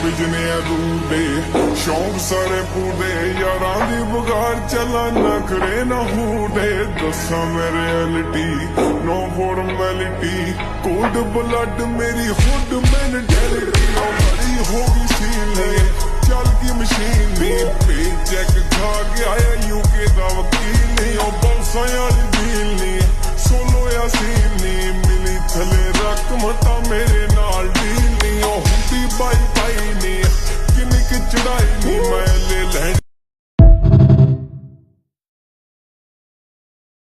ਵਿਜਨੇ ਅਧੂਰੇ ਸ਼ੌਂਕ ਸਾਰੇ ਪੂਰੇ ਯਾਰਾਂ ਦੀ ਬਗਾਰ ਚਲਾ ਨਖਰੇ ਨਾ ਹੂੜੇ ਦੱਸਾਂ ਮੈਂ ਰਿਐਲਿਟੀ ਨੋ ਫਾਰਮੈਲਿਟੀ ਕੋਲਡ ਬਲੱਡ ਮੇਰੀ ਹੁੱਡ ਮੈਂਟੈਲਿਟੀ ਉਹ ਬੜੀ ਹੋ ਗਈ ਸੀਲੇ ਚੱਲ ਗਈ ਮਸ਼ੀਨ